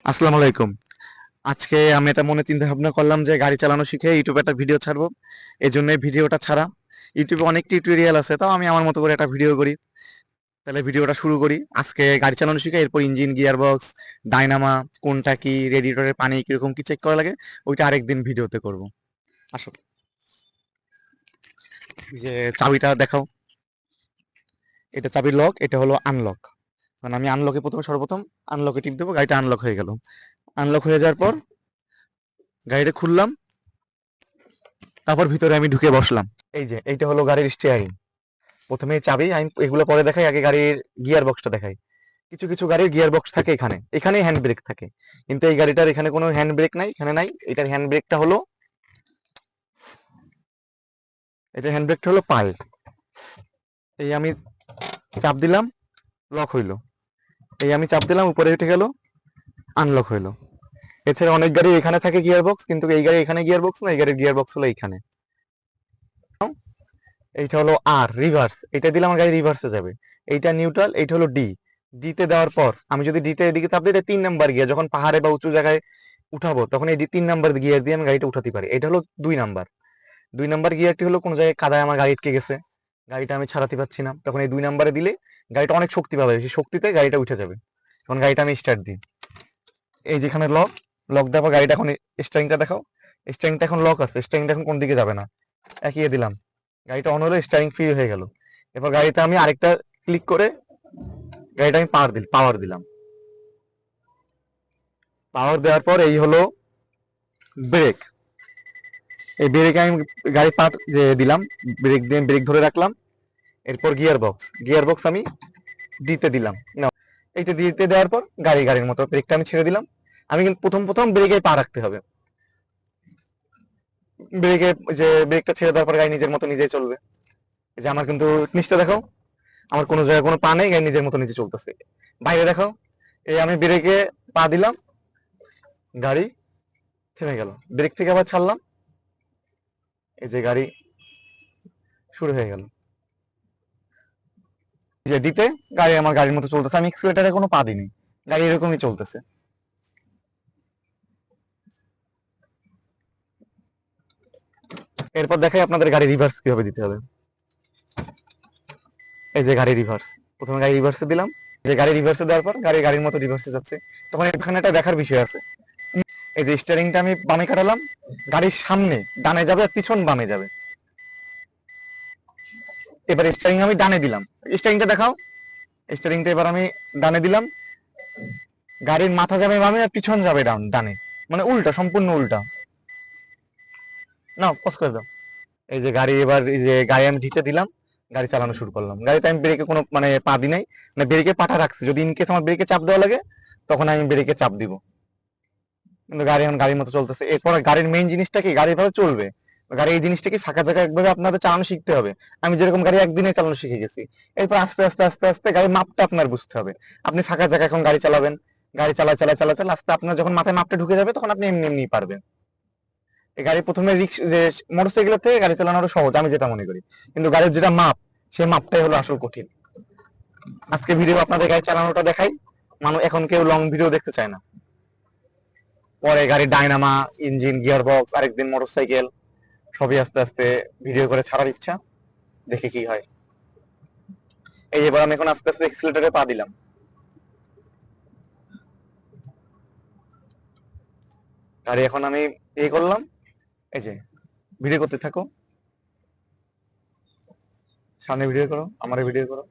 আসসালামু আলাইকুম। আজকে আমি এটা মনে চিন্তা ভাবনা করলাম যে গাড়ি চালানো শিখে ইউটিউবে একটা ভিডিও ছাড়বো। এই জন্য ভিডিওটা ছাড়া। ইউটিউবে অনেক টিউটোরিয়াল আছে, তাও আমি আমার মতো করে একটা ভিডিও করি। তাহলে ভিডিওটা শুরু করি। আজকে গাড়ি চালানো শিখে এরপর ইঞ্জিন, গিয়ার বক্স, ডাইনামা কোনটা কি, রেডিয়েটরের পানি কিরকম কি চেক করা লাগে, ওইটা আরেকদিন ভিডিওতে করব। আসো, এই যে চাবিটা দেখাও। এটা চাবির লক, এটা হলো আনলক। কারণ আমি আনলকে সর্বপ্রথম আনলকে টিপ দেবো, গাড়িটা আনলক হয়ে গেল। আনলক হয়ে যাওয়ার পর গাড়িটা খুললাম, তারপর ভিতরে আমি ঢুকে বসলাম। এই যে এইটা হলো গাড়ির স্টিয়ারিং। প্রথমে চাবি, আমি এগুলো পরে দেখাই, আগে গাড়ির গিয়ার বক্সটা দেখাই। কিছু কিছু গাড়ির গিয়ার বক্স থাকে এখানেই হ্যান্ড ব্রেক থাকে। কিন্তু এই গাড়িটার এখানে কোনো হ্যান্ড ব্রেক নাই, এখানে নাই। এটার হ্যান্ড ব্রেকটা হলো পায়ে। এই আমি চাপ দিলাম, লক হইলো। এই আমি চাপ দিলাম, উপরে উঠে গেল, আনলক হইলো। এছাড়া অনেক গাড়ি এখানে থাকে গিয়ার বক্স, কিন্তু এই গাড়ি এখানে গিয়ার বক্স না, এই গাড়ির গিয়ার বক্স হলো এইখানে। এইটা হলো আর রিভার্স, এটা দিলে আমার গাড়ি রিভার্সে যাবে। এইটা নিউট্রাল, এইটা হলো ডি। ডিতে দেওয়ার পর আমি যদি ডিতে এদিকে চাপ দিই, এটা 3 নাম্বার গিয়ার। যখন পাহাড়ে বা উঁচু জায়গায় উঠাবো, তখন এই 3 নাম্বার গিয়ার দিয়ে আমি গাড়িটা উঠাতে পারি। এটা হলো 2 নাম্বার। 2 নাম্বার গিয়ারটি হলো কোনো জায়গায় কাদায় আমার গাড়ি আটকে গেছে, গাড়িটা আমি ছাড়াতে পারছি না, তখন এই 2 নাম্বারে দিলে গাড়িটা অনেক শক্তি পাবে, সেই শক্তিতে গাড়িটা উঠে যাবে। তখন গাড়িটা আমি স্টার্ট দিই। এই যেখানে লক, লক দেওয়ার পর গাড়িটা এখন, স্টারিংটা দেখাও। স্টারিংটা এখন লক আছে, স্টারিংটা এখন কোন দিকে যাবে না। একিয়ে দিলাম, গাড়িটা অন হলো, স্টারিং ফ্রি হয়ে গেল। এরপর গাড়িতে আমি আরেকটা ক্লিক করে গাড়িটা আমি পাওয়ার দিলাম। পাওয়ার দেওয়ার পর এই হলো ব্রেক। এই ব্রেকে আমি গাড়ি পাট যে দিলাম, ব্রেক দিয়ে ব্রেক ধরে রাখলাম। এরপর গিয়ার বক্স আমি দিতে দিলাম না। এইটা দিতে দেওয়ার পর গাড়ির মতো ব্রেকটা আমি ছেড়ে দিলাম। আমি কিন্তু প্রথম প্রথম ব্রেকে পা রাখতে হবে। ব্রেকে যে ব্রেকটা ছেড়ে দেওয়ার পর গাড়ি নিজের মতো নিজেই চলবে। এই যে আমার কিন্তু নিচটা দেখো, আমার কোনো জায়গায় কোনো পা নেই, গাড়ি নিজের মতো নিজে চলতেছে। বাইরে দেখো, এই আমি ব্রেকে পা দিলাম, গাড়ি থেমে গেল। ব্রেক থেকে আবার ছাড়লাম, এই যে গাড়ি শুরু হয়ে গেল। এই যে দিতে গাড়ি আমার গাড়ির মতো চলতেছে, আমি এক্সিলারেটরে কোনো পা দিইনি, গাড়ি এরকমই চলতেছে। এরপর দেখাই আপনাদের গাড়ি রিভার্স কিভাবে দিতে হবে। এই যে গাড়ি রিভার্স, প্রথমে গাড়ি রিভার্সে দিলাম। যে গাড়ি রিভার্সে দেওয়ার পর গাড়ির মতো রিভার্সে যাচ্ছে। তখন এখানে একটা দেখার বিষয় আছে। এই যে স্টিয়ারিংটা আমি বামে কাটালাম, গাড়ির সামনে ডানে যাবে আর পিছন বামে যাবে। এবার স্টিয়ারিং আমি ডানে দিলাম, স্টিয়ারিংটা দেখাও। স্টিয়ারিংটা এবার আমি ডানে দিলাম, গাড়ির মাথা যাবে বামে আর পিছন যাবে ডানে। মানে উল্টা, সম্পূর্ণ উল্টা। না, পজ করে দাও। এই যে গাড়ি, এবার এই যে গাড়ি আমি ঢিতে দিলাম, গাড়ি চালানো শুরু করলাম। গাড়িতে আমি ব্রেকে কোনো মানে পা দিই নাই, মানে ব্রেকে পাটা রাখছি, যদি ইনকেস আমার ব্রেকে চাপ দেওয়া লাগে তখন আমি ব্রেকে চাপ দিব। কিন্তু গাড়ি এখন গাড়ির মতো চলতেছে। এরপর গাড়ির মেইন জিনিসটা কি, গাড়ি ভাবে চলবে। গাড়ি এই জিনিসটা কি, ফাঁকা জায়গায় একভাবে আপনাদের চালানো শিখতে হবে। আমি যেরকম গাড়ি একদিনে চালানো শিখে গেছি। এরপর আস্তে আস্তে আস্তে আস্তে গাড়ির মাপটা আপনার বুঝতে হবে। আপনি ফাঁকা জায়গায় এখন গাড়ি চালাবেন, গাড়ি চালায় আস্তে আপনার যখন মাথায় মাপটা ঢুকে যাবে, তখন আপনি এমনি এমনি পারবেন। এই গাড়ি প্রথমে রিক্স যে মোটরসাইকেলের থেকে গাড়ি চালানো আরো সহজ, আমি যেটা মনে করি। কিন্তু গাড়ির যেটা মাপ, সেই মাপটাই হলো আসল কঠিন। আজকে ভিডিও আপনাদের গাড়ি চালানোটা দেখাই। মানুষ এখন কেউ লং ভিডিও দেখতে চায় না। পরে গাড়ির ডায়নামা, ইঞ্জিন, গিয়ার বক্স, আরেকদিন মোটরসাইকেল, সবই আস্তে আস্তে ভিডিও করে ছাড়ার ইচ্ছা, দেখে কি হয়। এই এবার আমি এখন আস্তে আস্তে এক্সিলারেটরে পা দিলাম। গাড়ি এখন আমি করলাম। এই যে ভিডিও করতে থাকো, সামনে ভিডিও করো, আমার ভিডিও করো।